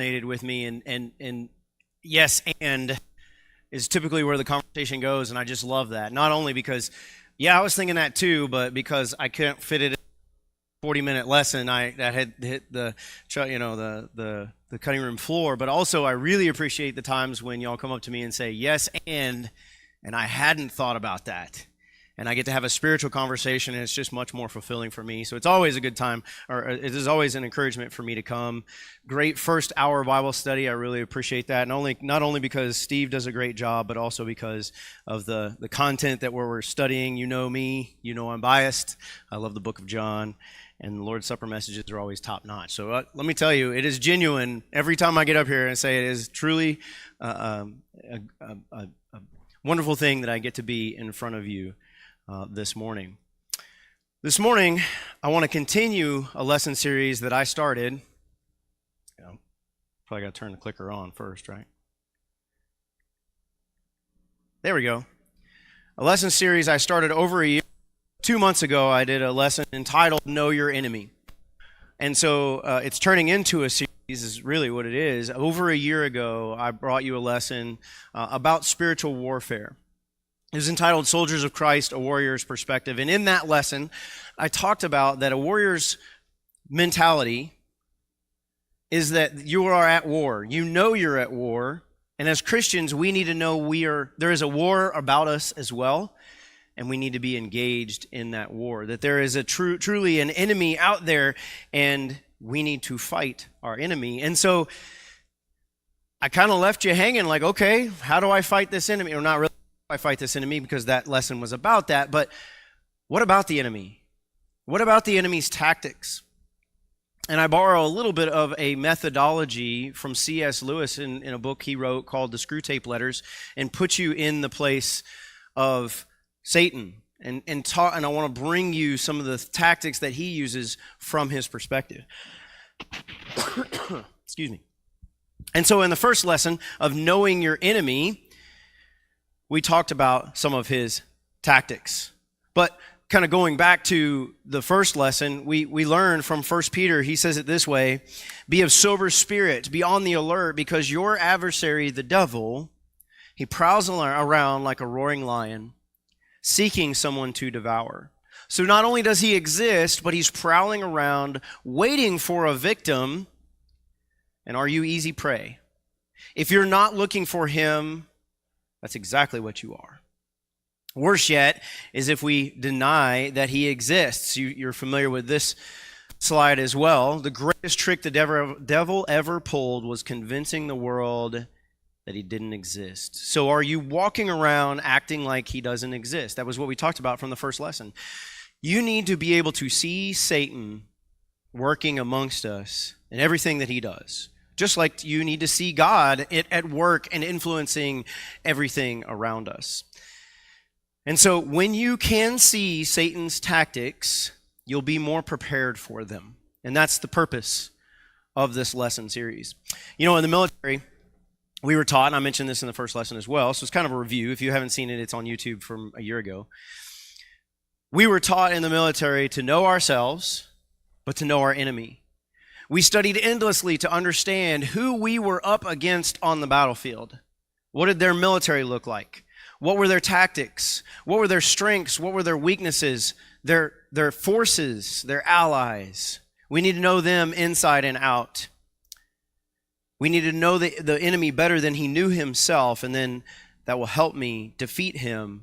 resonated with me, and yes, and is typically where the conversation goes, and I just love that. Not only because, yeah, I was thinking that too, but because I couldn't fit it in a 40-minute lesson, that had hit the cutting room floor. But also, I really appreciate the times when y'all come up to me and say yes, and I hadn't thought about that. And I get to have a spiritual conversation, and it's just much more fulfilling for me. So it's always a good time, or it is always an encouragement for me to come. Great first hour Bible study. I really appreciate that. Not only because Steve does a great job, but also because of the content that we're studying. You know me. You know I'm biased. I love the book of John, and the Lord's Supper messages are always top notch. So let me tell you, it is genuine. Every time I get up here and say it is truly a wonderful thing that I get to be in front of you this morning. This morning, I want to continue a lesson series that I started. Probably got to turn the clicker on first, right? There we go. A lesson series I started over a year. 2 months ago, I did a lesson entitled Know Your Enemy. And so it's turning into a series, is really what it is. Over a year ago, I brought you a lesson about spiritual warfare. It was entitled Soldiers of Christ, a Warrior's Perspective. And in that lesson, I talked about that a warrior's mentality is that you are at war. You know you're at war. And as Christians, we need to know there is a war about us as well. And we need to be engaged in that war. That there is truly an enemy out there, and we need to fight our enemy. And so I kind of left you hanging like, okay, how do I fight this enemy? Or not really. I fight this enemy, because that lesson was about that. But what about the enemy? What about the enemy's tactics? And I borrow a little bit of a methodology from C.S. Lewis in a book he wrote called The Screwtape Letters, and put you in the place of Satan. And I want to bring you some of the tactics that he uses from his perspective. Excuse me. And so in the first lesson of knowing your enemy, we talked about some of his tactics. But kind of going back to the first lesson, we learned from 1 Peter, he says it this way: be of sober spirit, be on the alert, because your adversary, the devil, he prowls around like a roaring lion, seeking someone to devour. So not only does he exist, but he's prowling around, waiting for a victim. And are you easy prey? If you're not looking for him, that's exactly what you are. Worse yet is if we deny that he exists. You're familiar with this slide as well. The greatest trick the devil ever pulled was convincing the world that he didn't exist. So are you walking around acting like he doesn't exist? That was what we talked about from the first lesson. You need to be able to see Satan working amongst us in everything that he does. Just like you need to see God at work and influencing everything around us. And so when you can see Satan's tactics, you'll be more prepared for them. And that's the purpose of this lesson series. You know, in the military, we were taught, and I mentioned this in the first lesson as well, so it's kind of a review. If you haven't seen it, it's on YouTube from a year ago. We were taught in the military to know ourselves, but to know our enemy. We studied endlessly to understand who we were up against on the battlefield. What did their military look like? What were their tactics? What were their strengths? What were their weaknesses? Their forces, their allies. We need to know them inside and out. We need to know the enemy better than he knew himself, and then that will help me defeat him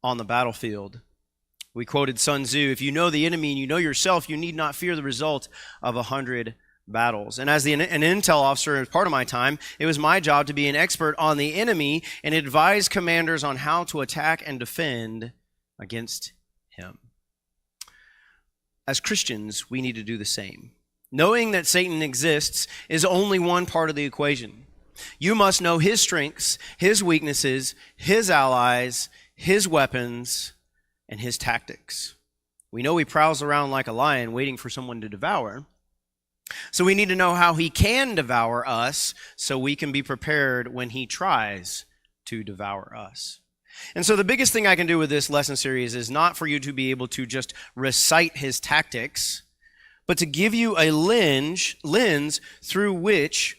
on the battlefield. We quoted Sun Tzu, if you know the enemy and you know yourself, you need not fear the result of 100 battles. And as an intel officer, as part of my time, it was my job to be an expert on the enemy and advise commanders on how to attack and defend against him. As Christians, we need to do the same. Knowing that Satan exists is only one part of the equation. You must know his strengths, his weaknesses, his allies, his weapons, and his tactics. We know he prowls around like a lion waiting for someone to devour. So we need to know how he can devour us so we can be prepared when he tries to devour us. And so the biggest thing I can do with this lesson series is not for you to be able to just recite his tactics, but to give you a lens through which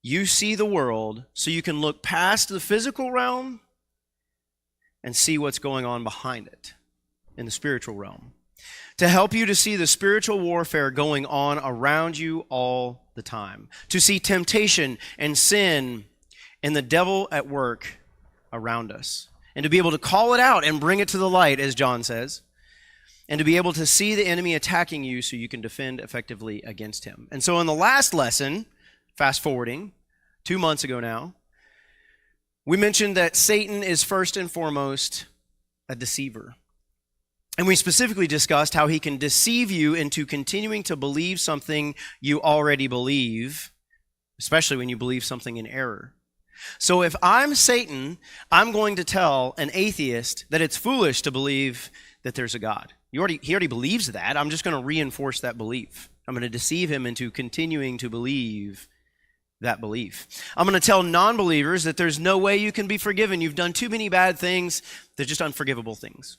you see the world so you can look past the physical realm and see what's going on behind it in the spiritual realm. To help you to see the spiritual warfare going on around you all the time. To see temptation and sin and the devil at work around us. And to be able to call it out and bring it to the light, as John says. And to be able to see the enemy attacking you so you can defend effectively against him. And so in the last lesson, fast forwarding, 2 months ago now, we mentioned that Satan is first and foremost a deceiver. And we specifically discussed how he can deceive you into continuing to believe something you already believe, especially when you believe something in error. So if I'm Satan, I'm going to tell an atheist that it's foolish to believe that there's a God. He already believes that. I'm just going to reinforce that belief. I'm going to deceive him into continuing to believe that belief. I'm going to tell non-believers that there's no way you can be forgiven. You've done too many bad things. They're just unforgivable things.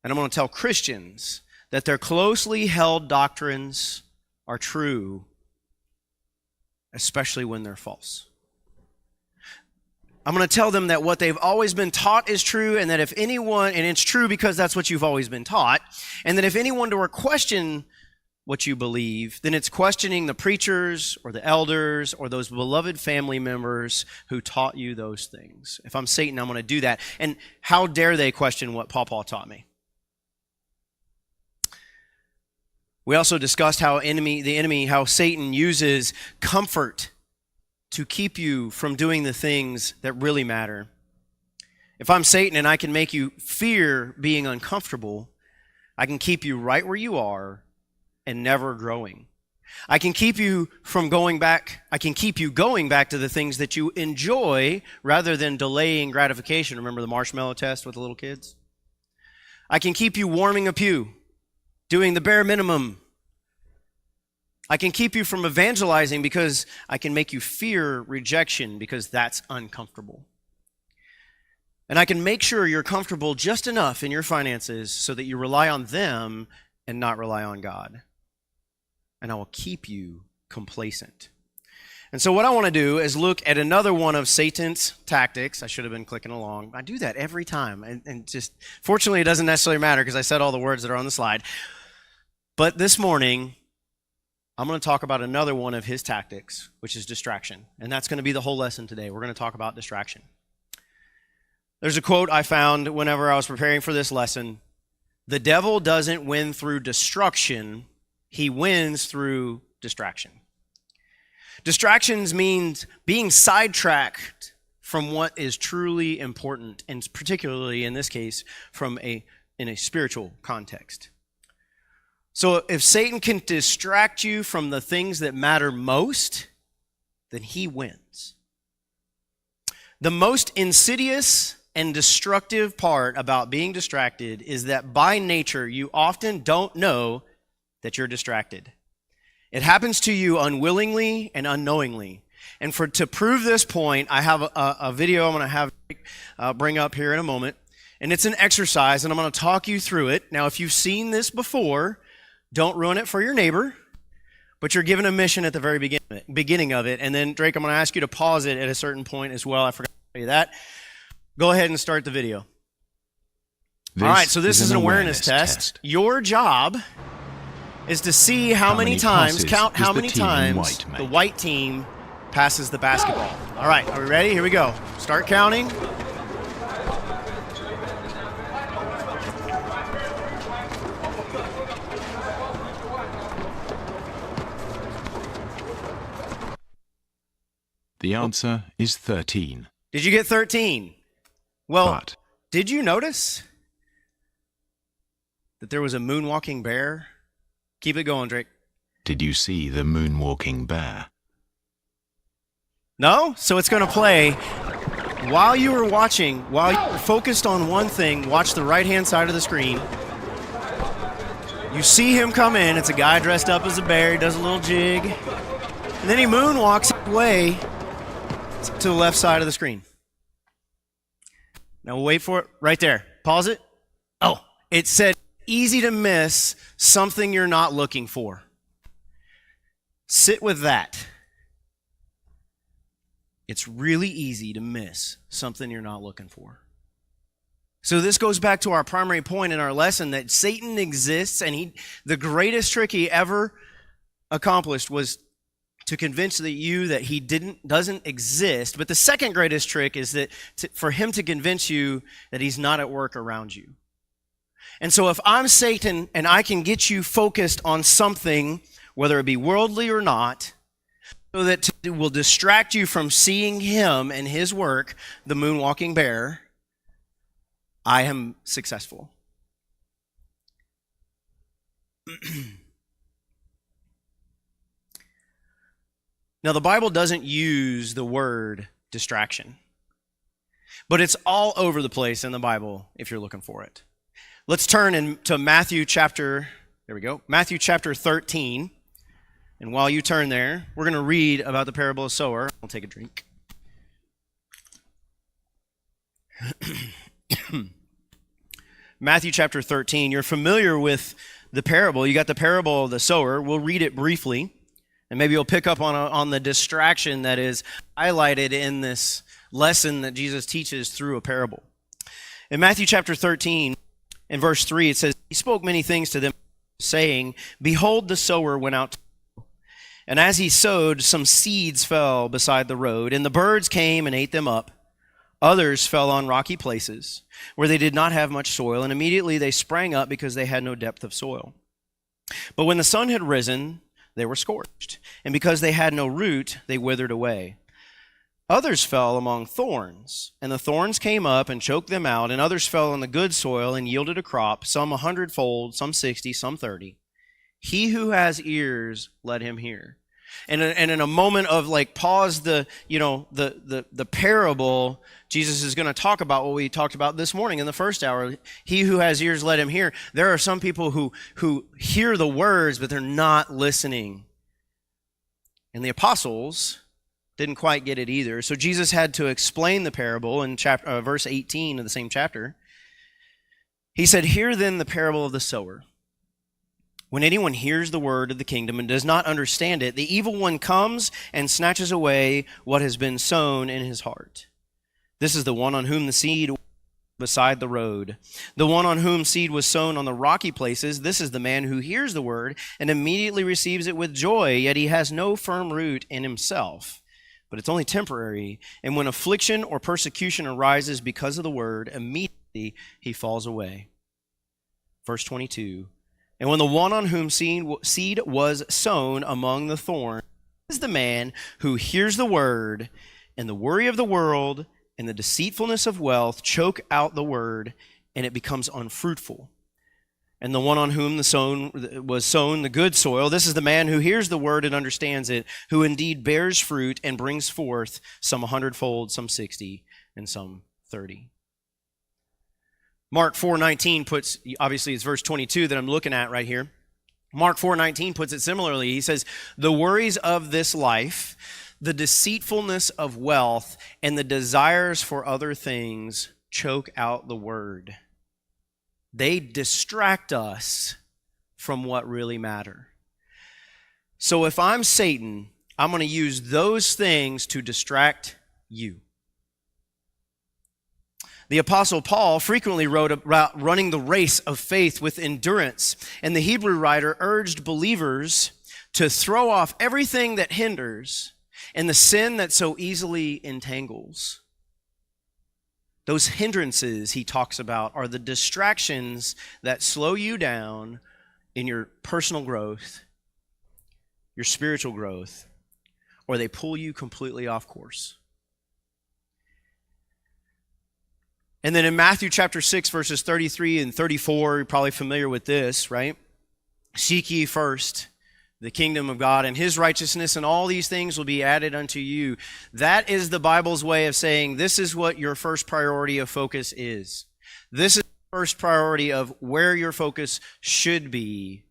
And I'm going to tell Christians that their closely held doctrines are true, especially when they're false. I'm going to tell them that what they've always been taught is true, and that if anyone, and it's true because that's what you've always been taught, and that if anyone were to question what you believe, then it's questioning the preachers or the elders or those beloved family members who taught you those things. If I'm Satan, I'm going to do that. And how dare they question what Paul taught me? We also discussed how how Satan uses comfort to keep you from doing the things that really matter. If I'm Satan and I can make you fear being uncomfortable, I can keep you right where you are and never growing. I can keep you going back to the things that you enjoy rather than delaying gratification. Remember the marshmallow test with the little kids? I can keep you warming a pew, doing the bare minimum. I can keep you from evangelizing because I can make you fear rejection because that's uncomfortable. And I can make sure you're comfortable just enough in your finances so that you rely on them and not rely on God. And I will keep you complacent. And so what I want to do is look at another one of Satan's tactics. I should have been clicking along. I do that every time. And just, fortunately, it doesn't necessarily matter because I said all the words that are on the slide. But this morning, I'm going to talk about another one of his tactics, which is distraction. And that's going to be the whole lesson today. We're going to talk about distraction. There's a quote I found whenever I was preparing for this lesson. The devil doesn't win through destruction. He wins through distraction. Distractions means being sidetracked from what is truly important, and particularly in this case, in a spiritual context. So if Satan can distract you from the things that matter most, then he wins. The most insidious and destructive part about being distracted is that by nature, you often don't know that you're distracted. It happens to you unwillingly and unknowingly. And to prove this point, I have a video I'm going to bring up here in a moment. And it's an exercise, and I'm going to talk you through it. Now, if you've seen this before, don't ruin it for your neighbor. But you're given a mission at the very beginning of it. And then, Drake, I'm going to ask you to pause it at a certain point as well. I forgot to tell you that. Go ahead and start the video. All right, so this is an awareness test. Your job is to see count how many times the white team passes the basketball. All right, are we ready? Here we go. Start counting. The answer is 13. Did you get 13? Well, did you notice that there was a moonwalking bear? Keep it going, Drake. Did you see the moonwalking bear? No? So it's going to play. While you were watching, while you were focused on one thing, watch the right-hand side of the screen. You see him come in. It's a guy dressed up as a bear. He does a little jig. And then he moonwalks away to the left side of the screen. Now we'll wait for it. Right there. Pause it. Oh, it said easy to miss something you're not looking for. Sit with that. it's really easy to miss something you're not looking for. So this goes back to our primary point in our lesson, that Satan exists, and the greatest trick he ever accomplished was to convince you that he doesn't exist. But the second greatest trick is that for him to convince you that he's not at work around you. And so if I'm Satan and I can get you focused on something, whether it be worldly or not, so that it will distract you from seeing him and his work, the moonwalking bear, I am successful. Now, the Bible doesn't use the word distraction, but it's all over the place in the Bible if you're looking for it. Let's turn to Matthew chapter 13. And while you turn there, we're going to read about the parable of sower. I'll take a drink. Matthew chapter 13. You're familiar with the parable. You got the parable of the sower. We'll read it briefly, and maybe you'll pick up on the distraction that is highlighted in this lesson that Jesus teaches through a parable. In Matthew chapter 13, in verse 3, it says, "He spoke many things to them, saying, Behold, the sower went out to sow. And as he sowed, some seeds fell beside the road, and the birds came and ate them up. Others fell on rocky places, where they did not have much soil, and immediately they sprang up because they had no depth of soil. But when the sun had risen, they were scorched, and because they had no root, they withered away. Others fell among thorns, and the thorns came up and choked them out, and others fell on the good soil and yielded a crop, some 100-fold, some 60, some 30. He who has ears, let him hear." And in a moment of pause the parable, Jesus is going to talk about what we talked about this morning in the first hour. He who has ears, let him hear. There are some people who hear the words, but they're not listening. And the apostles didn't quite get it either. So Jesus had to explain the parable in verse 18 of the same chapter. He said, "Hear then the parable of the sower. When anyone hears the word of the kingdom and does not understand it, the evil one comes and snatches away what has been sown in his heart. This is the one on whom the seed beside the road. The one on whom seed was sown on the rocky places, this is the man who hears the word and immediately receives it with joy, yet he has no firm root in himself. But it's only temporary, and when affliction or persecution arises because of the word, immediately he falls away." Verse 22. "And when the one on whom seed was sown among the thorns is the man who hears the word, and the worry of the world and the deceitfulness of wealth choke out the word, and it becomes unfruitful. And the one on whom was sown the good soil, this is the man who hears the word and understands it, who indeed bears fruit and brings forth some 100-fold, some 60, and some 30. Mark 4:19 puts, obviously it's verse 22 that I'm looking at right here. Mark 4:19 puts it similarly. He says, "The worries of this life, the deceitfulness of wealth, and the desires for other things choke out the word." They distract us from what really matter. So if I'm Satan, I'm going to use those things to distract you. The Apostle Paul frequently wrote about running the race of faith with endurance, and the Hebrew writer urged believers to throw off everything that hinders and the sin that so easily entangles. Those hindrances he talks about are the distractions that slow you down in your personal growth, your spiritual growth, or they pull you completely off course. And then in Matthew chapter 6, verses 33 and 34, you're probably familiar with this, right? "Seek ye first the kingdom of God and his righteousness, and all these things will be added unto you." That is the Bible's way of saying this is what your first priority of focus is. This is the first priority of where your focus should be.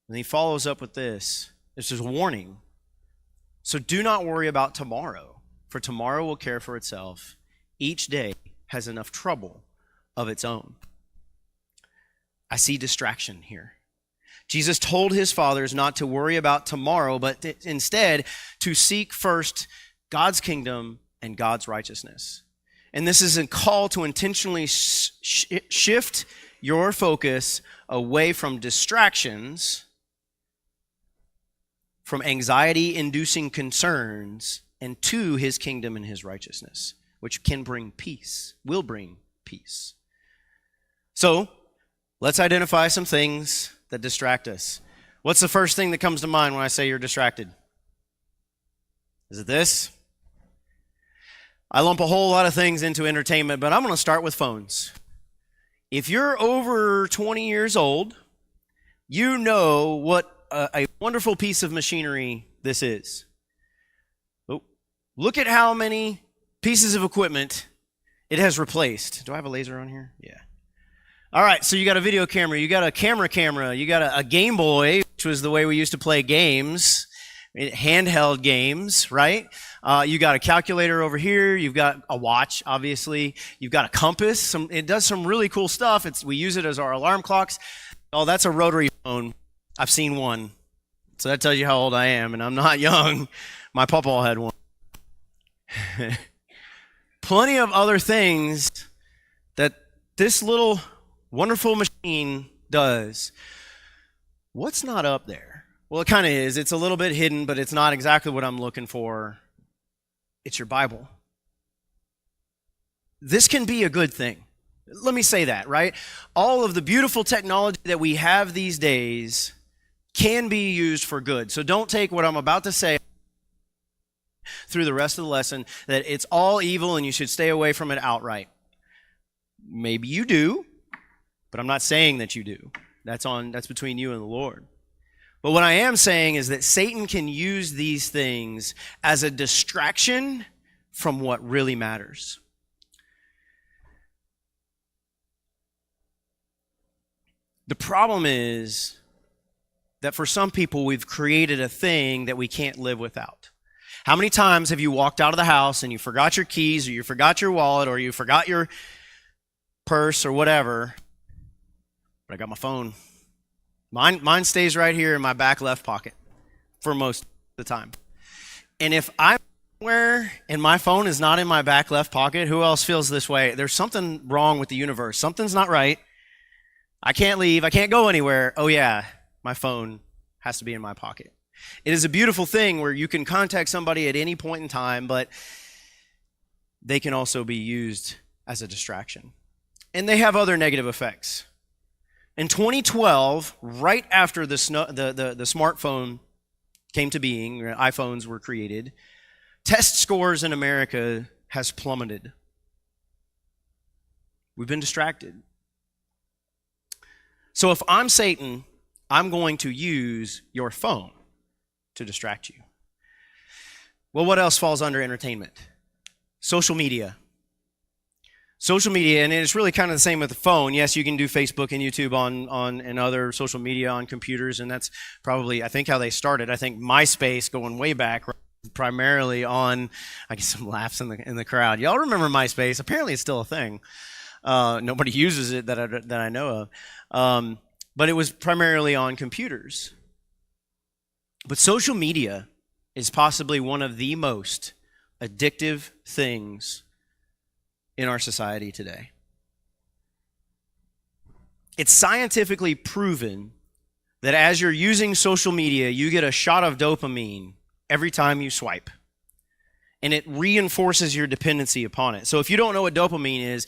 And he follows up with this. This is a warning. "So do not worry about tomorrow, for tomorrow will care for itself. Each day has enough trouble of its own." I see distraction here. Jesus told his fathers not to worry about tomorrow, but instead to seek first God's kingdom and God's righteousness. And this is a call to intentionally shift your focus away from distractions, from anxiety-inducing concerns, and to his kingdom and his righteousness, which can bring peace, will bring peace. So, let's identify some things that distract us. What's the first thing that comes to mind when I say you're distracted? Is it this? I lump a whole lot of things into entertainment, but I'm going to start with phones. If you're over 20 years old, you know what a wonderful piece of machinery this is. Oh, look at how many pieces of equipment it has replaced. Do I have a laser on here? Yeah. All right, so you got a video camera, you got a camera, you got a Game Boy, which was the way we used to play games, handheld games, right? You got a calculator over here, you've got a watch, obviously, you've got a compass. It does some really cool stuff. We use it as our alarm clocks. Oh, that's a rotary phone. I've seen one. So that tells you how old I am, and I'm not young. My papa had one. Plenty of other things that this little wonderful machine does. What's not up there? Well, it kind of is. It's a little bit hidden, but it's not exactly what I'm looking for. It's your Bible. This can be a good thing. Let me say that, right? All of the beautiful technology that we have these days can be used for good. So don't take what I'm about to say through the rest of the lesson that it's all evil and you should stay away from it outright. Maybe you do, but I'm not saying that you do. That's between you and the Lord. But what I am saying is that Satan can use these things as a distraction from what really matters. The problem is that for some people, we've created a thing that we can't live without. How many times have you walked out of the house and you forgot your keys, or you forgot your wallet, or you forgot your purse, or whatever? But I got my phone. Mine stays right here in my back left pocket for most of the time. And if I'm somewhere and my phone is not in my back left pocket, who else feels this way? There's something wrong with the universe. Something's not right. I can't leave. I can't go anywhere. Oh yeah, my phone has to be in my pocket. It is a beautiful thing where you can contact somebody at any point in time, but they can also be used as a distraction. And they have other negative effects. In 2012, right after the smartphone came to being, iPhones were created, test scores in America has plummeted. We've been distracted. So if I'm Satan, I'm going to use your phone to distract you. Well, what else falls under entertainment? Social media. Social media, and it's really kind of the same with the phone. Yes, you can do Facebook and YouTube on and other social media on computers, and that's probably, I think, how they started. I think MySpace, going way back, primarily on, I get some laughs in the crowd. Y'all remember MySpace? Apparently it's still a thing. Nobody uses it that I know of. But it was primarily on computers. But social media is possibly one of the most addictive things in our society today. It's scientifically proven that as you're using social media, you get a shot of dopamine every time you swipe. And it reinforces your dependency upon it. So if you don't know what dopamine is,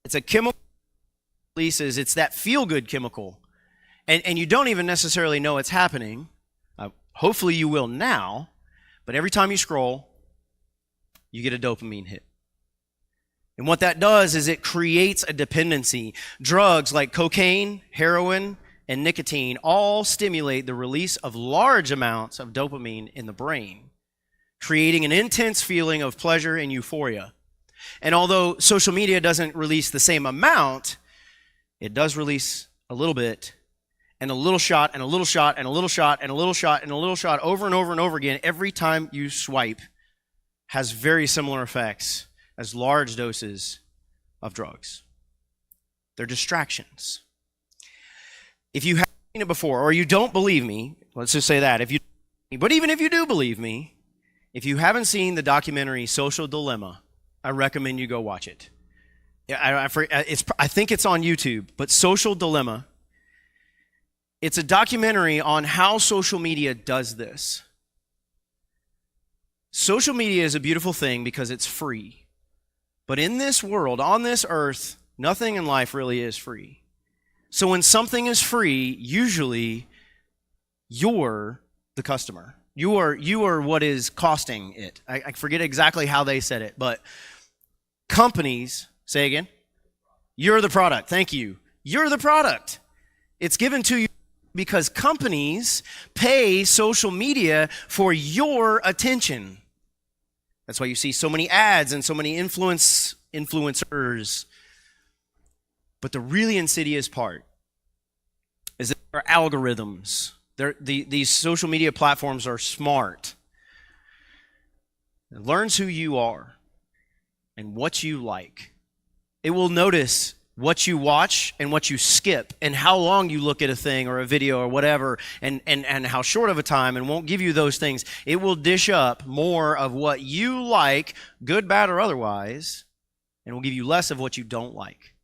it's a chemical that releases, it's that feel-good chemical. And you don't even necessarily know it's happening. Hopefully you will now, but every time you scroll, you get a dopamine hit. And what that does is it creates a dependency. Drugs like cocaine, heroin, and nicotine all stimulate the release of large amounts of dopamine in the brain, creating an intense feeling of pleasure and euphoria. And although social media doesn't release the same amount, it does release a little bit, and a little shot, and a little shot, and a little shot, and a little shot, and a little shot, over and over and over again, every time you swipe, has very similar effects as large doses of drugs. They're distractions. If you haven't seen it before, or you don't believe me, let's just say that, but even if you do believe me, If you haven't seen the documentary Social Dilemma, I recommend you go watch it. I think it's on YouTube, but Social Dilemma. It's a documentary on how social media does this. Social media is a beautiful thing because it's free. But in this world, on this earth, nothing in life really is free. So when something is free, usually you're the customer. You are what is costing it. I forget exactly how they said it, but companies, say again, you're the product. Thank you. You're the product. It's given to you because companies pay social media for your attention. That's why you see so many ads and so many influencers. But the really insidious part is that there are algorithms. These social media platforms are smart. It learns who you are and what you like. It will notice what you watch and what you skip and how long you look at a thing or a video or whatever and how short of a time, and won't give you those things. It will dish up more of what you like, good, bad, or otherwise, and will give you less of what you don't like.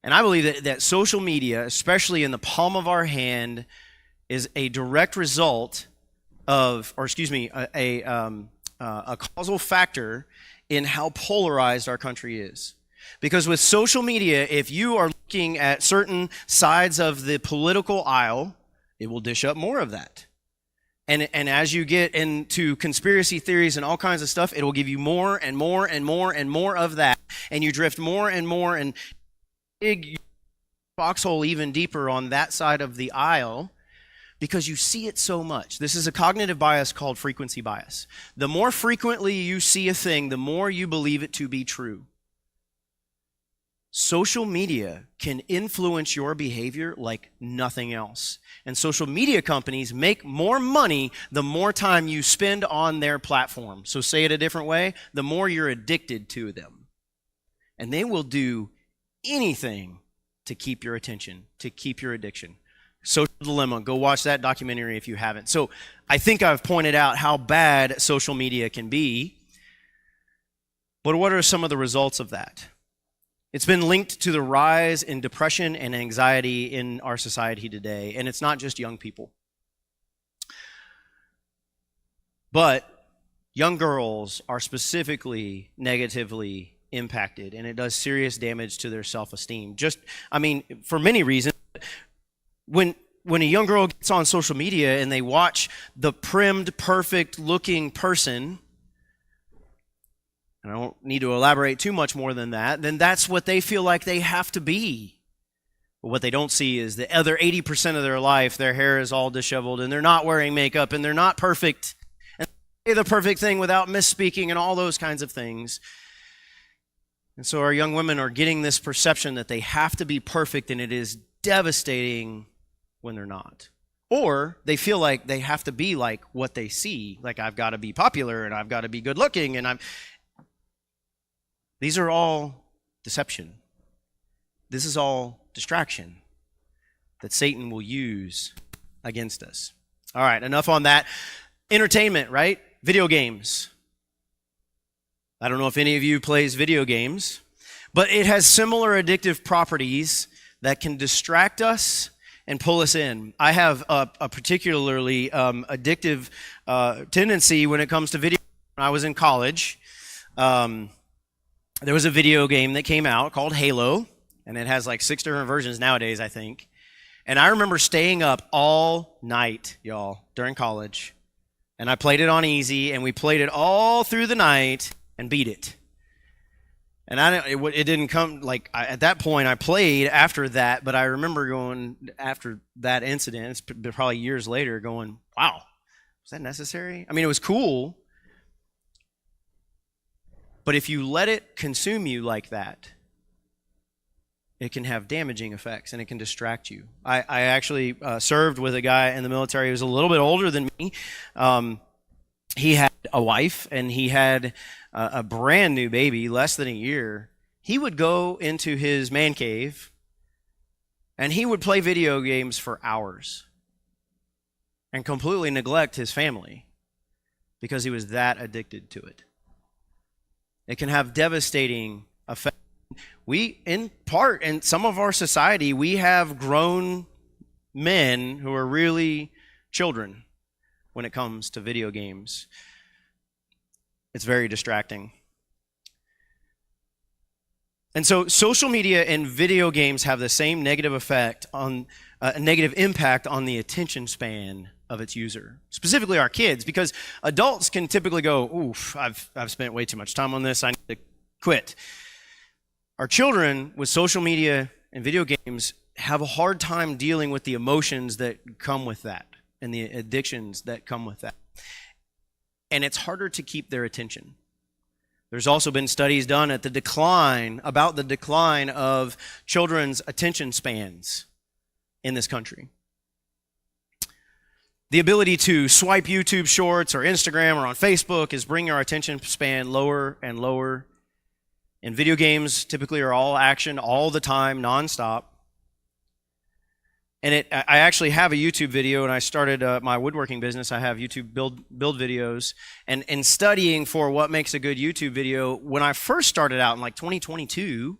And I believe that social media, especially in the palm of our hand, is a direct result of, a causal factor in how polarized our country is. Because with social media, if you are looking at certain sides of the political aisle, it will dish up more of that. And as you get into conspiracy theories and all kinds of stuff, it will give you more and more and more and more of that. And you drift more and more and dig foxhole even deeper on that side of the aisle because you see it so much. This is a cognitive bias called frequency bias. The more frequently you see a thing, the more you believe it to be true. Social media can influence your behavior like nothing else. And social media companies make more money the more time you spend on their platform. So say it a different way, the more you're addicted to them. And they will do anything to keep your attention, to keep your addiction. Social Dilemma, go watch that documentary if you haven't. So I think I've pointed out how bad social media can be. But what are some of the results of that? It's been linked to the rise in depression and anxiety in our society today, and it's not just young people. But young girls are specifically negatively impacted, and it does serious damage to their self-esteem. For many reasons. When a young girl gets on social media and they watch the primed, perfect-looking person, and I don't need to elaborate too much more than that, then that's what they feel like they have to be. But what they don't see is the other 80% of their life, their hair is all disheveled, and they're not wearing makeup, and they're not perfect, and they say the perfect thing without misspeaking and all those kinds of things. And so our young women are getting this perception that they have to be perfect, and it is devastating when they're not. Or they feel like they have to be like what they see, like I've got to be popular, and I've got to be good looking, and These are all deception. This is all distraction that Satan will use against us. All right, enough on that. Entertainment, right? Video games. I don't know if any of you plays video games, but it has similar addictive properties that can distract us and pull us in. I have a particularly addictive tendency when it comes to video. When I was in college, there was a video game that came out called Halo, and it has like 6 different versions nowadays, I think. And I remember staying up all night, y'all, during college. And I played it on easy, and we played it all through the night and beat it. And it didn't come, at that point, I played after that, but I remember going, after that incident, it's probably years later, going, wow, was that necessary? I mean, it was cool. But if you let it consume you like that, it can have damaging effects and it can distract you. I actually served with a guy in the military who was a little bit older than me. He had a wife and he had a brand new baby, less than a year. He would go into his man cave and he would play video games for hours and completely neglect his family. because he was that addicted to it. It can have devastating effects. We, in part, in some of our society, we have grown men who are really children when it comes to video games. It's very distracting. And so social media and video games have the same negative effect on a negative impact on the attention span of its user, specifically our kids, because adults can typically go, oof, I've spent way too much time on this, I need to quit. Our children with social media and video games have a hard time dealing with the emotions that come with that and the addictions that come with that. And it's harder to keep their attention. There's also been studies done about the decline of children's attention spans in this country. The ability to swipe YouTube Shorts or Instagram or on Facebook is bringing our attention span lower and lower. And video games typically are all action all the time, nonstop. And I actually have a YouTube video, and I started my woodworking business. I have YouTube build videos. And in studying for what makes a good YouTube video, when I first started out in like 2022,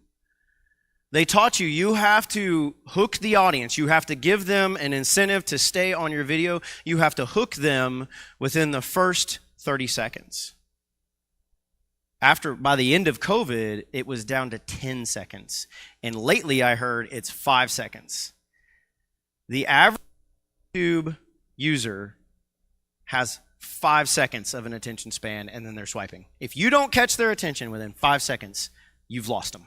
they taught you have to hook the audience. You have to give them an incentive to stay on your video. You have to hook them within the first 30 seconds. By the end of COVID, it was down to 10 seconds. And lately I heard it's 5 seconds. The average YouTube user has 5 seconds of an attention span, and then they're swiping. If you don't catch their attention within 5 seconds, you've lost them.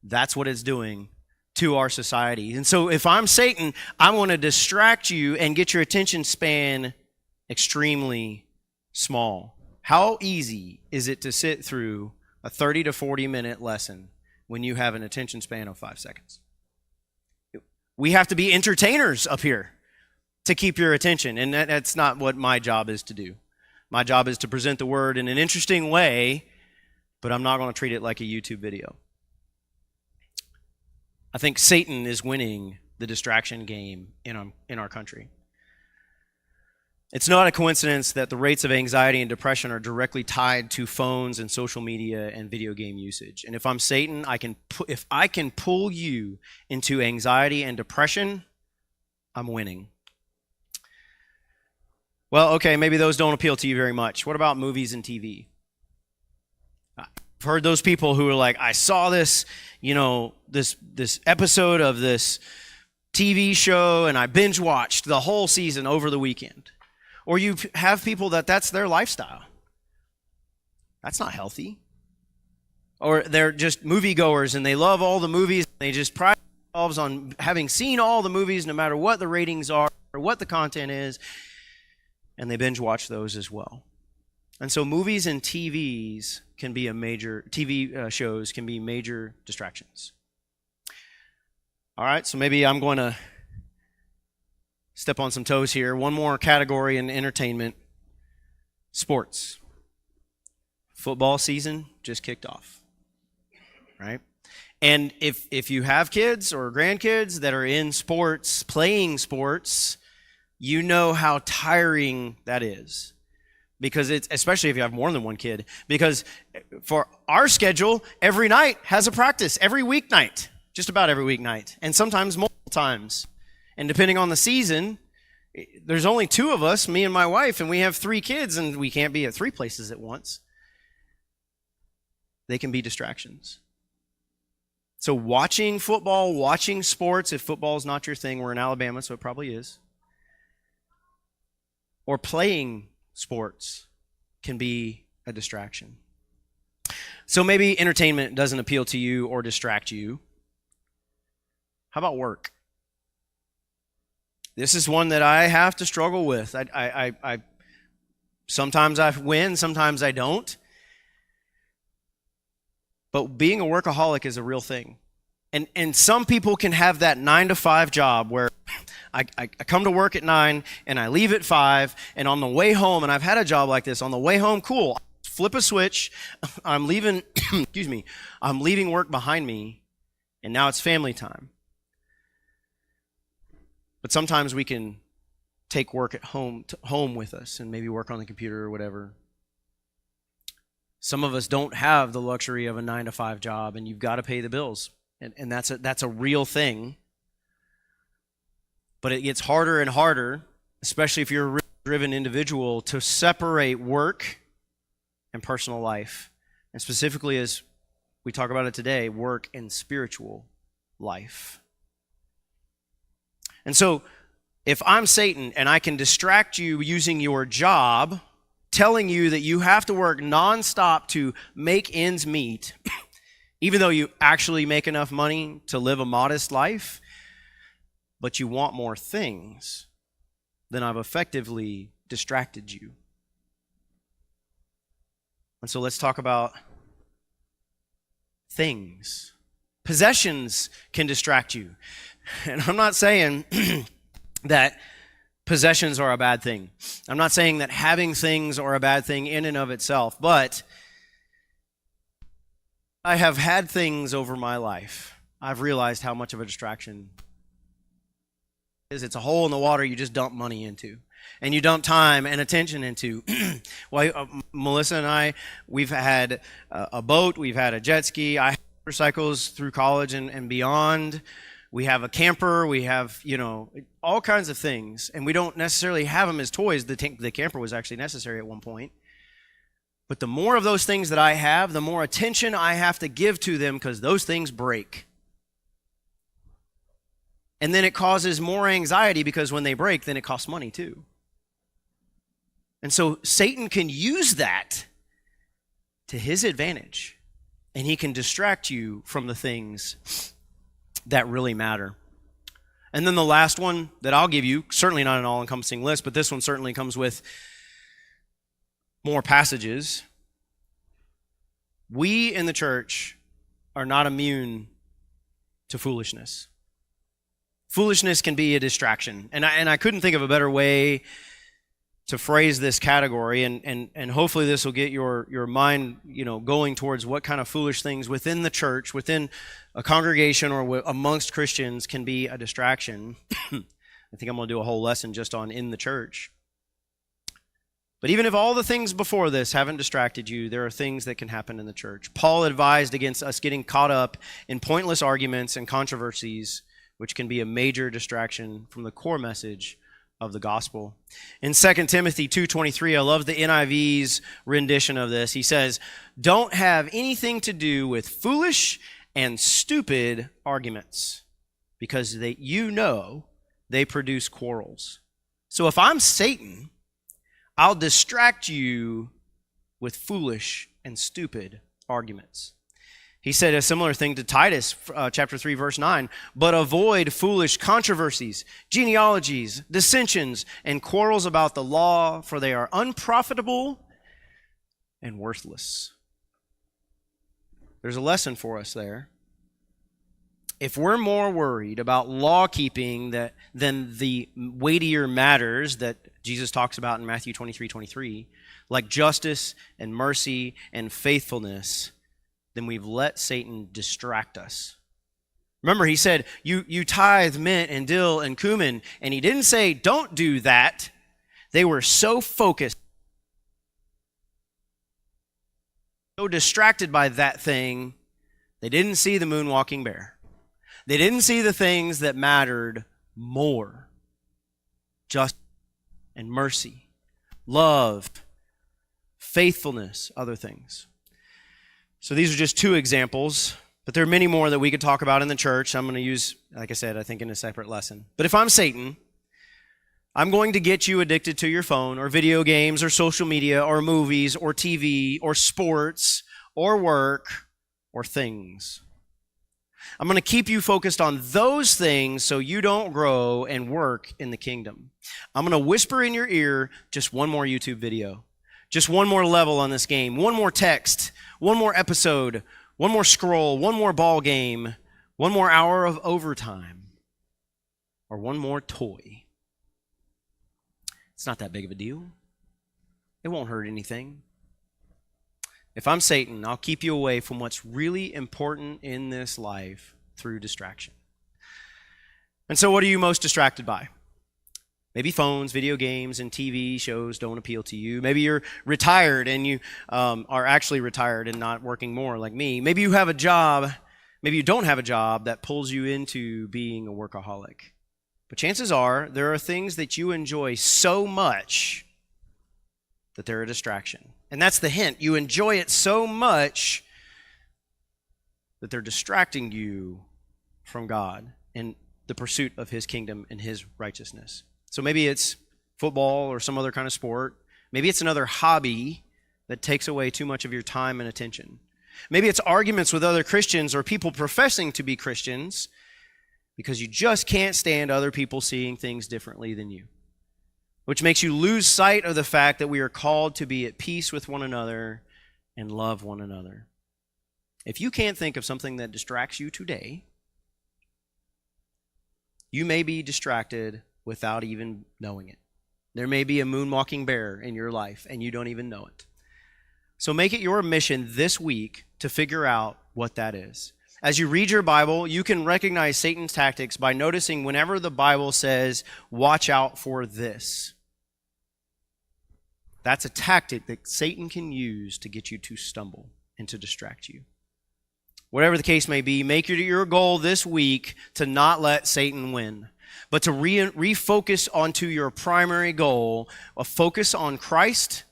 That's what it's doing to our society. And so if I'm Satan, I want to distract you and get your attention span extremely small. How easy is it to sit through a 30 to 40 minute lesson when you have an attention span of 5 seconds? We have to be entertainers up here to keep your attention, and that's not what my job is to do. My job is to present the word in an interesting way, but I'm not going to treat it like a YouTube video. I think Satan is winning the distraction game in our country. It's not a coincidence that the rates of anxiety and depression are directly tied to phones and social media and video game usage. And if I'm Satan, if I can pull you into anxiety and depression, I'm winning. Well, okay, maybe those don't appeal to you very much. What about movies and TV? I've heard those people who are like, I saw this, this episode of this TV show, and I binge watched the whole season over the weekend. Or you have people that's their lifestyle. That's not healthy. Or they're just moviegoers and they love all the movies. And they just pride themselves on having seen all the movies no matter what the ratings are or what the content is. And they binge watch those as well. And so movies and TV shows can be major distractions. All right, so maybe I'm going to step on some toes here. One more category in entertainment: sports. Football season just kicked off, right? And if you have kids or grandkids that are in sports, playing sports, you know how tiring that is. Because it's, especially if you have more than one kid, because for our schedule, every night has a practice, every weeknight, just about every weeknight, and sometimes multiple times. And depending on the season, there's only 2 of us, me and my wife, and we have 3 kids, and we can't be at 3 places at once. They can be distractions. So watching football, watching sports, if football is not your thing, we're in Alabama, so it probably is, or playing sports can be a distraction. So maybe entertainment doesn't appeal to you or distract you. How about work? This is one that I have to struggle with. I sometimes I win, sometimes I don't. But being a workaholic is a real thing. And some people can have that 9-to-5 job where I come to work at 9 and I leave at 5, and on the way home, and I've had a job like this, on the way home, cool, flip a switch, I'm leaving, I'm leaving work behind me, and now it's family time. But sometimes we can take work at home with us and maybe work on the computer or whatever. Some of us don't have the luxury of a 9-to-5 job, and you've got to pay the bills, and that's a real thing. But it gets harder and harder, especially if you're a driven individual, to separate work and personal life, and specifically, as we talk about it today, work and spiritual life. And so, if I'm Satan and I can distract you using your job, telling you that you have to work nonstop to make ends meet, even though you actually make enough money to live a modest life, but you want more things, then I've effectively distracted you. And so let's talk about things. Possessions can distract you. And I'm not saying that possessions are a bad thing. I'm not saying that having things are a bad thing in and of itself, but I have had things over my life. I've realized how much of a distraction it is. It's a hole in the water you just dump money into, and you dump time and attention into. Well, Melissa and I, we've had a boat, we've had a jet ski, I had motorcycles through college and beyond. We have a camper, we have, all kinds of things, and we don't necessarily have them as toys. The camper was actually necessary at one point. But the more of those things that I have, the more attention I have to give to them, because those things break. And then it causes more anxiety, because when they break, then it costs money too. And so Satan can use that to his advantage, and he can distract you from the things that really matter. And then the last one that I'll give you, certainly not an all-encompassing list, but this one certainly comes with more passages. We in the church are not immune to foolishness. Foolishness can be a distraction. And I couldn't think of a better way to phrase this category, and hopefully this will get your mind, going towards what kind of foolish things within the church, within a congregation, or amongst Christians can be a distraction. I think I'm going to do a whole lesson just on in the church. But even if all the things before this haven't distracted you, there are things that can happen in the church. Paul advised against us getting caught up in pointless arguments and controversies, which can be a major distraction from the core message of the gospel. In 2 Timothy 2:23, I love the NIV's rendition of this. He says, "Don't have anything to do with foolish and stupid arguments, because they produce quarrels." So if I'm Satan, I'll distract you with foolish and stupid arguments. He said a similar thing to Titus, chapter 3, verse 9. "But avoid foolish controversies, genealogies, dissensions, and quarrels about the law, for they are unprofitable and worthless." There's a lesson for us there. If we're more worried about law keeping than the weightier matters that Jesus talks about in Matthew 23:23, like justice and mercy and faithfulness, then we've let Satan distract us. Remember, he said, you tithe mint and dill and cumin, and he didn't say, don't do that. They were so focused, so distracted by that thing, they didn't see the moonwalking bear. They didn't see the things that mattered more. Justice and mercy, love, faithfulness, other things. So these are just two examples, but there are many more that we could talk about in the church. I'm going to use, like I said, I think in a separate lesson. But if I'm Satan, I'm going to get you addicted to your phone or video games or social media or movies or TV or sports or work or things. I'm going to keep you focused on those things so you don't grow and work in the kingdom. I'm going to whisper in your ear just one more YouTube video, just one more level on this game, one more text, one more episode, one more scroll, one more ball game, one more hour of overtime, or one more toy. It's not that big of a deal. It won't hurt anything. If I'm Satan, I'll keep you away from what's really important in this life through distraction. And so what are you most distracted by? Maybe phones, video games, and TV shows don't appeal to you. Maybe you're retired and you are actually retired and not working more like me. Maybe you have a job, maybe you don't have a job that pulls you into being a workaholic. But chances are there are things that you enjoy so much that they're a distraction. And that's the hint. You enjoy it so much that they're distracting you from God and the pursuit of his kingdom and his righteousness. So maybe it's football or some other kind of sport. Maybe it's another hobby that takes away too much of your time and attention. Maybe it's arguments with other Christians or people professing to be Christians because you just can't stand other people seeing things differently than you, which makes you lose sight of the fact that we are called to be at peace with one another and love one another. If you can't think of something that distracts you today, you may be distracted without even knowing it. There may be a moonwalking bear in your life and you don't even know it. So make it your mission this week to figure out what that is. As you read your Bible, you can recognize Satan's tactics by noticing whenever the Bible says, watch out for this. That's a tactic that Satan can use to get you to stumble and to distract you. Whatever the case may be, make it your goal this week to not let Satan win, but to refocus onto your primary goal, a focus on Christ,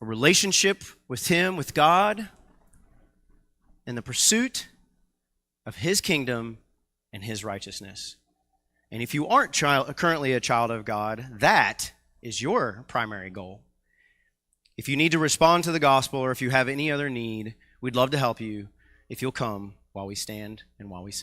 a relationship with him, with God, and the pursuit of his kingdom and his righteousness. And if you aren't currently a child of God, that is your primary goal. If you need to respond to the gospel or if you have any other need, we'd love to help you if you'll come while we stand and while we sing.